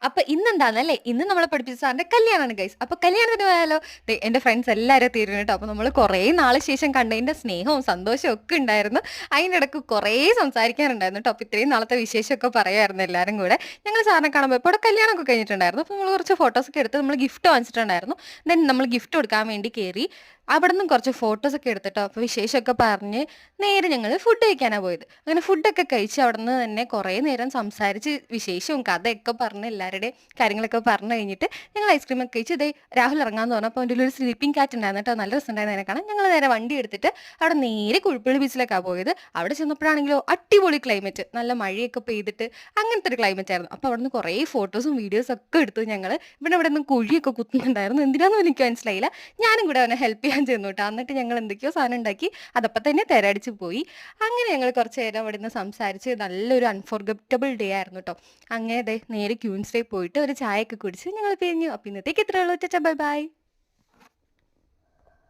അപ്പൊ ഇന്നെന്താന്നല്ലേ, ഇന്ന് നമ്മളെ പഠിപ്പിച്ച സാറിന്റെ കല്യാണമാണ് ഗൈസ്. അപ്പൊ കല്യാണത്തിന് പോയാലോ? ദേ എന്റെ ഫ്രണ്ട്സ് എല്ലാവരും തീരുന്നു കേട്ടോ. അപ്പൊ നമ്മൾ കുറേ നാള് ശേഷം കണ്ടതിന്റെ സ്നേഹവും സന്തോഷവും ഒക്കെ ഉണ്ടായിരുന്നു. അതിനിടക്ക് കുറേ സംസാരിക്കാനുണ്ടായിരുന്നു കേട്ടോ. അപ്പൊ ഇത്രയും നാളത്തെ വിശേഷമൊക്കെ പറയുമായിരുന്നു എല്ലാവരും കൂടെ. ഞങ്ങൾ സാറിനെ കാണുമ്പോൾ ഇപ്പോൾ ഇവിടെ കല്യാണമൊക്കെ കഴിഞ്ഞിട്ടുണ്ടായിരുന്നു. അപ്പോൾ നമ്മൾ കുറച്ച് ഫോട്ടോസൊക്കെ എടുത്ത് നമ്മൾ ഗിഫ്റ്റ് വാങ്ങിച്ചിട്ടുണ്ടായിരുന്നു. ദെൻ നമ്മൾ ഗിഫ്റ്റ് കൊടുക്കാൻ വേണ്ടി കയറി. അവിടെ നിന്നും കുറച്ച് ഫോട്ടോസൊക്കെ എടുത്തിട്ടോ. അപ്പോൾ വിശേഷമൊക്കെ പറഞ്ഞ് നേരെ ഞങ്ങൾ ഫുഡ് കഴിക്കാനാണ് പോയത്. അങ്ങനെ ഫുഡൊക്കെ കഴിച്ച് അവിടെ നിന്ന് തന്നെ കുറേ നേരം സംസാരിച്ച് വിശേഷവും കഥയൊക്കെ പറഞ്ഞ് എല്ലാവരുടെയും കാര്യങ്ങളൊക്കെ പറഞ്ഞു കഴിഞ്ഞിട്ട് ഞങ്ങൾ ഐസ്ക്രീമൊക്കെ കഴിച്ച് ഇതേ രാഹുൽ ഇറങ്ങാമെന്ന് പറഞ്ഞപ്പോൾ അതിൻ്റെ ഒരു സ്ലീപ്പിംഗ് കാറ്റ് ഉണ്ടായിരുന്നു കേട്ടോ. നല്ല രസമുണ്ടായിരുന്നു അതിനെ കാണാൻ. ഞങ്ങൾ നേരെ വണ്ടി എടുത്തിട്ട് അവിടെ നേരെ കുഴിപ്പള്ളി ബീച്ചിലേക്കാണ് പോയത്. അവിടെ ചെന്നപ്പോഴാണെങ്കിലോ അടിപൊളി ക്ലൈമറ്റ്, നല്ല മഴയൊക്കെ പെയ്തിട്ട് അങ്ങനത്തെ ഒരു ക്ലൈമറ്റ് ആയിരുന്നു. അപ്പോൾ അവിടെ നിന്ന് കുറേ ഫോട്ടോസും വീഡിയോസും ഒക്കെ എടുത്തു ഞങ്ങൾ. ഇവിടെ നിന്ന് കുഴിയൊക്കെ കുത്തുന്നുണ്ടായിരുന്നു. എന്തിനാണെന്ന് എനിക്ക് മനസ്സിലായില്ല. ഞാനും കൂടെ അവനെ ഹെൽപ്പ് ചെയ്യാൻ ചെന്നു കേട്ടോ. എന്നിട്ട് ഞങ്ങൾ എന്തൊക്കെയോ സാധനം ഉണ്ടാക്കി അതപ്പം തന്നെ തെരടിച്ച് പോയി. അങ്ങനെ ഞങ്ങൾ കുറച്ച് നേരം അവിടെ നിന്ന് സംസാരിച്ച് നല്ലൊരു അൺഫോർഗറ്റബിൾ ഡേ ആയിരുന്നു കേട്ടോ. അങ്ങനെ ദേ നേരെ ക്യൂൻസ് ഡേ പോയിട്ട് ഒരു ചായയൊക്കെ കുടിച്ച് ഞങ്ങൾ പിരിഞ്ഞു. അപ്പോൾ ഇന്നത്തേക്ക് ഇത്രയേ ഉള്ളൂ. Bye bye.